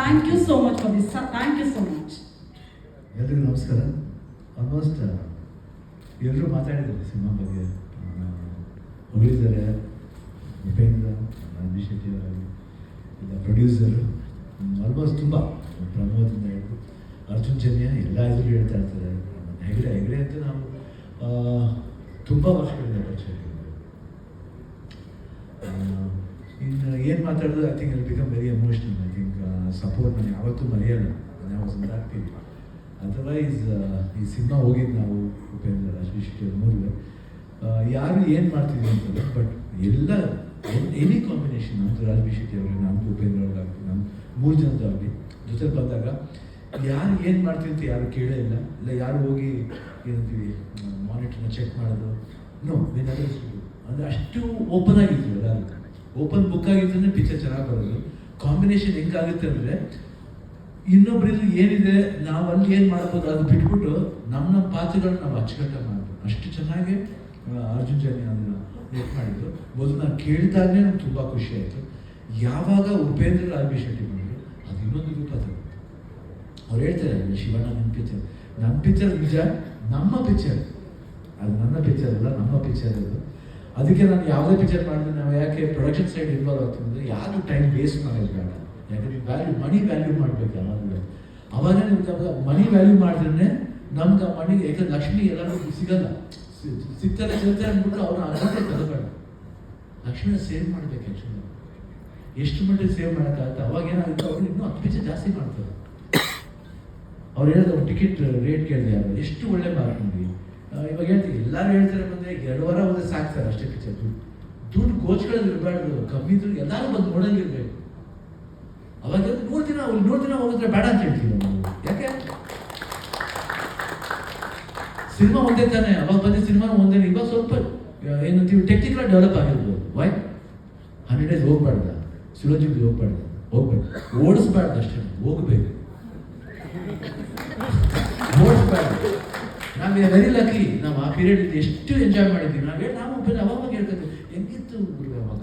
Thank you so much for this, sir. Thank you so much. ಎಲ್ರಿಗೂ ನಮಸ್ಕಾರ. Almost ಎಲ್ಲರೂ ಮಾತಾಡಿದ್ದಾರೆ ಸಿನಿಮಾ ಬಗ್ಗೆ, ಹೊಗಳಿದ್ದಾರೆ. ಉಪೇಂದ್ರ, ರಾಜೇಶ್ ಶೆಟ್ಟಿ ಅವರಾಗಲಿ, ಇಲ್ಲ ಪ್ರೊಡ್ಯೂಸರು, ಆಲ್ಮೋಸ್ಟ್ ತುಂಬ ಪ್ರಮೋದಿಂದ ಹಿಡಿದು ಅರ್ಜುನ್ ಜನ್ಯ ಎಲ್ಲ ಎದುರು ಹೇಳ್ತಾ ಇರ್ತಾರೆ. ಹೆಗಡೆ ಅಂತ ನಾವು ತುಂಬ ವರ್ಷಗಳಿಂದ ಪರಿಚಯ ಇದ್ದೀವಿ. ಇನ್ನು ಏನು ಮಾತಾಡೋದು, ಐ ಥಿಂಕ್ ಇಲ್ become very emotional. I think support ನಾನು ಯಾವತ್ತೂ ಮರೆಯಲ್ಲ. ನಾನು ವಾಸ್ ಹ್ಯಾಪಿ. ಅದರ್ವೈಸ್ ಈ ಸಿನಿಮಾ ಹೋಗಿದ್ದು ನಾವು ಉಪೇಂದ್ರ, ರಾಜೇಶ್ ಶೆಟ್ಟಿ ಅವ್ರ ಮೂರುವೆ ಯಾರು ಏನು ಮಾಡ್ತಿದ್ವಿ ಅಂತಲ್ಲ, ಬಟ್ ಎಲ್ಲ ಎನಿ ಕಾಂಬಿನೇಷನ್, ನಮ್ಮದು ರಾಜೇಶ್ ಶೆಟ್ಟಿ ಅವರಿಗೆ, ನಮ್ಮದು ಉಪೇಂದ್ರ ಅವ್ರಿಗಾಗಲಿ, ನಮ್ಮ ಮೂರು ಜನದಾಗಲಿ ಜೊತೆ ಬಂದಾಗ ಯಾರು ಏನು ಮಾಡ್ತೀವಿ ಅಂತ ಯಾರು ಕೇಳೇ ಇಲ್ಲ. ಇಲ್ಲ ಯಾರು ಹೋಗಿ ಏನಂತೀವಿ ಮಾನಿಟರ್ನ ಚೆಕ್ ಮಾಡೋದು, ನೋ ಏನಾದರೂ ಅಂದರೆ ಅಷ್ಟು ಓಪನ್ ಆಗಿತ್ತು. ಎಲ್ಲರೂ ಓಪನ್ ಬುಕ್ ಆಗಿರ್ತಂದ್ರೆ ಪಿಕ್ಚರ್ ಚೆನ್ನಾಗಿ ಬರೋದು. ಕಾಂಬಿನೇಷನ್ ಹೆಂಗಾಗುತ್ತೆ ಅಂದರೆ ಇನ್ನೊಬ್ಬರಿಗೂ ಏನಿದೆ ನಾವು ಅಲ್ಲಿ ಏನು ಮಾಡ್ಬೋದು ಅದು ಬಿಟ್ಬಿಟ್ಟು ನಮ್ಮ ಪಾತ್ರಗಳನ್ನ ನಾವು ಅಚ್ಚುಕಟ್ಟಾಗಿ ಮಾಡ್ಬೋದು. ಅಷ್ಟು ಚೆನ್ನಾಗಿ ಅರ್ಜುನ್ ಜನ್ಯ ಅದನ್ನು ಲೇಟ್ ಮಾಡಿದ್ರು. ಮೊದಲು ನಾನು ಕೇಳಿದಾಗಲೇ ನಮ್ಗೆ ತುಂಬ ಖುಷಿ ಆಯಿತು. ಯಾವಾಗ ಉಪೇಂದ್ರ ರಾಜೇಶ್ ಶೆಟ್ಟಿ ಬಂದರು ಅದು ಇನ್ನೊಂದು ರೂಪ ತಗೊಂಡು ಅವ್ರು ಹೇಳ್ತಾರೆ, ಶಿವಣ್ಣ ನನ್ನ ಪಿಕ್ಚರ್ ನಿಜ, ನಮ್ಮ ಪಿಕ್ಚರ್ ಅದು ನನ್ನ ಪಿಕ್ಚರ್ ಅಲ್ಲ, ನಮ್ಮ ಪಿಕ್ಚರ್ ಅದು. ಅದಕ್ಕೆ ನಾನು ಯಾವುದೇ ಪಿಕ್ಚರ್ ಮಾಡಿದ್ರೆ ನಾವು ಯಾಕೆ ಪ್ರೊಡಕ್ಷನ್ ಸೈಡ್ ಇನ್ವಾಲ್ವ್ ಆಗ್ತೀವಿ ಅಂದರೆ ಯಾರು ಟೈಮ್ ವೇಸ್ಟ್ ಮಾಡೋದು ಬೇಡ. ಯಾಕಂದರೆ ಮನಿ ವ್ಯಾಲ್ಯೂ ಮಾಡಬೇಕು ಯಾವಾಗಲೂ. ಅವಾಗ ನಿಮ್ಗೆ ಮನಿ ವ್ಯಾಲ್ಯೂ ಮಾಡಿದ್ರೆ ನಮ್ಗೆ ಆ ಮನಿಗೆ, ಯಾಕಂದ್ರೆ ಲಕ್ಷ್ಮಿ ಎಲ್ಲರೂ ಸಿಗಲ್ಲ, ಸಿಗ್ತಾರೆ ಅಂದ್ಬಿಟ್ಟು ಅವ್ರನ್ನ ಅರ್ಹತೆ ತಗೋಬೇಡ. ಲಕ್ಷ್ಮಿನ ಸೇವ್ ಮಾಡಬೇಕು. ಆ್ಯಕ್ಚುಲಿ ಎಷ್ಟು ಮಟ್ಟಿಗೆ ಸೇವ್ ಮಾಡೋಕ್ಕಾಗುತ್ತೆ. ಅವಾಗ ಏನಾಗುತ್ತೆ, ಅವ್ರು ಇನ್ನೂ 10 ಪಿಕ್ಚರ್ ಜಾಸ್ತಿ ಮಾಡ್ತಾರೆ. ಅವ್ರು ಹೇಳಿದ ಟಿಕೆಟ್ ರೇಟ್ ಕೇಳಿದೆ, ಅವರು ಎಷ್ಟು ಒಳ್ಳೆ ಮಾರ್ಕ್ ನೋಡಿ. ಇವಾಗ ಹೇಳ್ತೀವಿ ಎಲ್ಲರೂ ಹೇಳ್ತಾರೆ ಬಂದರೆ 2 ವಾರ ಹೋದ್ರೆ ಸಾಕ್ತಾರೆ ಅಷ್ಟೇ ಪಿಕ್ಚರ್. ದುಡ್ಡು ಕೋಚ್ಗಳಲ್ಲಿ ಇರಬಾರ್ದು, ಕಮ್ಮಿ ದುಡ್ಡು ಎಲ್ಲರೂ ಬಂದು ನೋಡಂಗಿರ್ಬೇಕು. ಅವಾಗ 3 ದಿನ ಹೋಗಿದ್ರೆ ಬೇಡ ಅಂತ ಹೇಳ್ತೀವಿ ನಾವು. ಯಾಕೆ ಸಿನಿಮಾ ಒಂದೇ ತಾನೆ, ಅವಾಗ ಬಂದ ಸಿನಿಮಾನು ಒಂದೇ. ಇವಾಗ ಸ್ವಲ್ಪ ಏನಂತೀವಿ ಟೆಕ್ನಿಕಲ್ ಡೆವಲಪ್ ಆಗಿರ್ಬೋದು. ವೈ 100 days ಹೋಗ್ಬಾರ್ದ, ಸುಲೋಜಿಗೆ ಹೋಗ್ಬಾರ್ದು, ಓಡಿಸ್ಬಾರ್ದು ಅಷ್ಟೇ, ಹೋಗ್ಬೇಕು, ಓಡಿಸ್ಬಾರ್ದು. ನಾವು ವೆರಿ ಲಕ್ಕಿ, ನಾವು ಆ ಪೀರಿಯಡ್ ಎಷ್ಟು ಎಂಜಾಯ್ ಮಾಡಿದ್ವಿ. ನಾವು ಅವಾಗ ಹೇಳ್ತೀವಿ ಹೆಂಗಿತ್ತು ಅವಾಗ,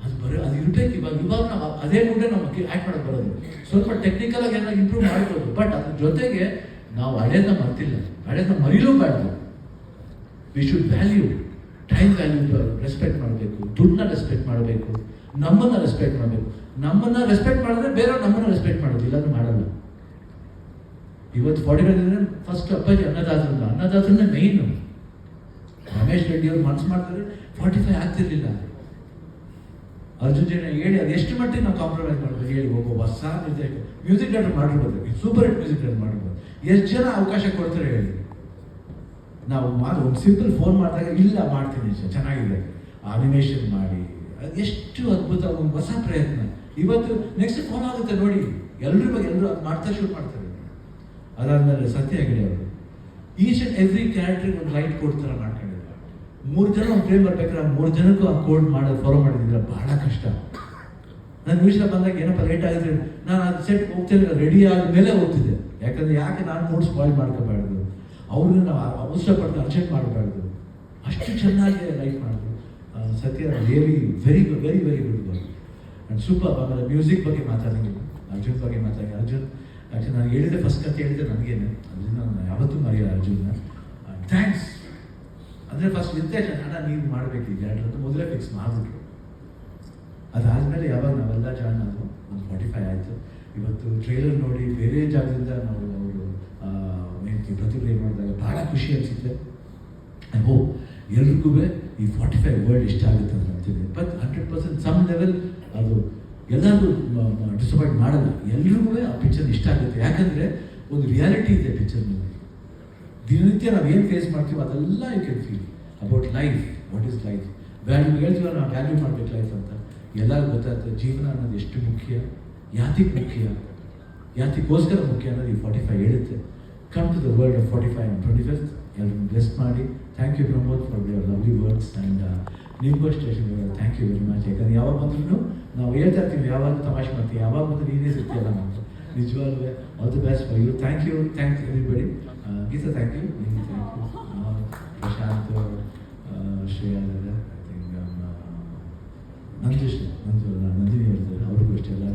ಅದು ಇರ್ಬೇಕು. ಇವಾಗ ನಾವು ಅದೇ ಮೂಡೆ ನಾವು ಆ್ಯಕ್ಟ್ ಮಾಡೋದು ಬರೋದು. ಸ್ವಲ್ಪ ಟೆಕ್ನಿಕಲ್ ಆಗಿ ಏನಾದ್ರು ಇಂಪ್ರೂವ್ ಮಾಡ್ಬೋದು, ಬಟ್ ಅದ್ರ ಜೊತೆಗೆ ನಾವು ಹಳೇದನ್ನ ಮರ್ತಿಲ್ಲ, ಹಳೇದನ್ನ ಮರೀಲೂಬಾರ್ದು. We should value, time value respect ಮಾಡಬೇಕು, ದುಡ್ಡನ್ನ ರೆಸ್ಪೆಕ್ಟ್ ಮಾಡಬೇಕು, ನಮ್ಮನ್ನು ರೆಸ್ಪೆಕ್ಟ್ ಮಾಡಬೇಕು. ನಮ್ಮನ್ನು ರೆಸ್ಪೆಕ್ಟ್ ಮಾಡಿದ್ರೆ ಬೇರೆಯವ್ರು ನಮ್ಮನ್ನು ರೆಸ್ಪೆಕ್ಟ್ ಮಾಡೋದು, ಇಲ್ಲಾಂದ್ರೆ ಮಾಡಲ್ಲ. ಇವತ್ತು 45 ಅಂದರೆ ಫಸ್ಟ್ ಅಪ್ಪಾಜಿ ಅನ್ನದಾಸರನ್ನ ಮೇಯ್ನು. ರಮೇಶ್ ರೆಡ್ಡಿ ಅವ್ರು ಮನಸ್ಸು ಮಾಡ್ತಾರೆ 45 ಆಗ್ತಿರ್ಲಿಲ್ಲ. ಅರ್ಜುನ್ ಜನ್ಯ ಹೇಳಿ ಅದು ಎಷ್ಟು ಮಟ್ಟಿಗೆ ನಾವು ಕಾಂಪ್ರಮೈಸ್ ಮಾಡ್ಬೋದು ಹೇಳಿ. ಒಬ್ಬ ಹೊಸ ನಿರ್ದೇಶಕ ಮ್ಯೂಸಿಕ್ ಡೈರೆಕ್ಟರ್ ಮಾಡಿರ್ಬೋದು, ಸೂಪರ್ ಹಿಟ್ ಮ್ಯೂಸಿಕ್ ಡೈರೆಕ್ಟರ್ ಮಾಡಿರ್ಬೋದು. ಎಷ್ಟು ಜನ ಅವಕಾಶ ಕೊಡ್ತಾರೆ ಹೇಳಿ. ನಾವು ಒಂದು ಸಿಂಪಲ್ ಫೋನ್ ಮಾಡಿದಾಗ ಇಲ್ಲ ಮಾಡ್ತೀನಿ ಚೆನ್ನಾಗಿದೆ, ಅನಿಮೇಷನ್ ಮಾಡಿ, ಅದು ಎಷ್ಟು ಅದ್ಭುತ, ಒಂದು ಹೊಸ ಪ್ರಯತ್ನ. ಇವತ್ತು ನೆಕ್ಸ್ಟ್ ಫೋನ್ ಆಗುತ್ತೆ ನೋಡಿ, ಎಲ್ಲರೂ ಅದು ಮಾಡ್ತಾ ಶೂಟ್ ಮಾಡ್ತಾರೆ. ಅದಾದ್ಮೇಲೆ ಸತ್ಯ ಹೆಗಡೆ ಅವರು ಈಚ್ ಆ್ಯಂಡ್ ಎವ್ರಿ ಕ್ಯಾರೆಕ್ಟ್ರಿಗೆ ಒಂದು ಲೈಟ್ ಕೋಡ್ ಥರ ಮಾಡ್ಕೊಂಡಿದ್ದಾರೆ. 3 ಜನ ಒಂದು ಫ್ರೇಮ್ ಬರ್ಬೇಕಾದ್ರೆ 3 ಜನಕ್ಕೂ ಆ ಕೋಡ್ ಮಾಡೋದು ಫಾಲೋ ಮಾಡಿದ್ರೆ ಬಹಳ ಕಷ್ಟ. ನಾನು ವಿಷಯ ಬಂದಾಗ ಏನಪ್ಪ ಲೇಟ್ ಆಗಿದ್ರೆ ನಾನು ಅದು ಸೆಟ್ ಹೋಗ್ತಿದ್ರೆ ರೆಡಿ ಆದಮೇಲೆ ಹೋಗ್ತಿದ್ದೆ. ಯಾಕೆ ನಾನು ಮೂಡ್ ಸ್ಪಾಯ್ಲ್ ಮಾಡ್ಕೋಬಾರ್ದು, ಅವ್ರನ್ನ ನಾವು ಅವಸರಪಟ್ಟು ಅರ್ಜೆಂಟ್ ಮಾಡಬಾರ್ದು. ಅಷ್ಟು ಚೆನ್ನಾಗಿ ಲೈಟ್ ಮಾಡಿದ್ರು ಸತ್ಯ. Really very very very good work and super. ಆಮೇಲೆ ಮ್ಯೂಸಿಕ್ ಬಗ್ಗೆ ಮಾತಾಡಿದ್ದೀನಿ, ಅರ್ಜುನ್ ಬಗ್ಗೆ ಮಾತಾಡಿ. ಅರ್ಜುನ್ ಆ್ಯಕ್ಚುಲಿ ನಾನು ಹೇಳಿದೆ, ಫಸ್ಟ್ ಕತೆ ಹೇಳಿದೆ ನನಗೇನೆ, ಅದರಿಂದ ನಾನು ಯಾವತ್ತೂ ಮರೆಯಲ್ಲ ಅರ್ಜುನ್ನ. ಥ್ಯಾಂಕ್ಸ್ ಅಂದರೆ ಫಸ್ಟ್ ನಿರ್ದೇಶನ ಅಣ್ಣ ನೀವು ಮಾಡಬೇಕಿದೆ ಅಂತ ಮೊದಲೇ ಫಿಕ್ಸ್ ಮಾಡಿಬಿಟ್ರು. ಅದಾದಮೇಲೆ ಯಾವಾಗ ನಾವೆಲ್ಲ ಜಾಯ್ನ್ ಆದರೂ ಒಂದು 45 ಆಯಿತು. ಇವತ್ತು ಟ್ರೈಲರ್ ನೋಡಿ ಬೇರೆ ಜಾಗದಿಂದ ನಾವು ಅವರು ಪ್ರತಿಕ್ರಿಯೆ ಮಾಡಿದಾಗ ಭಾಳ ಖುಷಿ ಅನಿಸುತ್ತೆ. ಐ ಹೋಪ್ ಎಲ್ರಿಗೂ ಈ 45 ವರ್ಲ್ಡ್ ಇಷ್ಟ ಆಗುತ್ತೆ ಅಂತ ಅಂತೀನಿ. ಬಟ್ 100% ಸಮ್ ಲೆವೆಲ್ ಅದು ಎಲ್ಲರಿಗೂ ಡಿಸಪಾಯಿಂಟ್ ಮಾಡಲ್ಲ. ಎಲ್ರಿಗೂ ಆ ಪಿಕ್ಚರ್ ಇಷ್ಟ ಆಗುತ್ತೆ. ಯಾಕಂದರೆ ಒಂದು ರಿಯಾಲಿಟಿ ಇದೆ ಪಿಕ್ಚರ್ನಲ್ಲಿ. ದಿನನಿತ್ಯ ನಾವು ಏನು ಫೇಸ್ ಮಾಡ್ತೀವೋ ಅದೆಲ್ಲ you can feel about life. What is life value ಹೇಳ್ತೀವ, ನಾವು ವ್ಯಾಲ್ಯೂ ಮಾಡಬೇಕು ಲೈಫ್ ಅಂತ. ಎಲ್ಲರಿಗೂ ಗೊತ್ತಾಗ್ತದೆ ಜೀವನ ಅನ್ನೋದು ಎಷ್ಟು ಮುಖ್ಯ, ಯಾತಿಗೋಸ್ಕರ ಮುಖ್ಯ ಅನ್ನೋದು ಈ 45 ಹೇಳುತ್ತೆ. Come to the world of 45 on 25th. ಎಲ್ಲರೂ ಬ್ಲೆಸ್ ಮಾಡಿ. Thank you Pramod for your lovely words and ನಿಮಗೂ station thank you very much. ಯಾಕಂದ್ರೆ ಯಾವಾಗ ಬಂದ್ರೂ ನಾವು ಹೇಳ್ತಾ ಇರ್ತೀವಿ, ಯಾವಾಗ ತಮಾಷೆ ಮಾಡ್ತೀವಿ, ಯಾವಾಗ ಬಂದು ನೀನೇ ಸಿಗ್ತೀಯಲ್ಲ ನಮ್ಮದು. ನಿಜವಾಗ್ಲೂ all the best for you. Thank you everybody. Geetha thank you, ನಿಮಗೆ thank you, Prashanth, Shreya, I think Nandini ಅವ್ರದ್ದು, ಅವ್ರಿಗೂ ಅಷ್ಟೇ ಎಲ್ಲ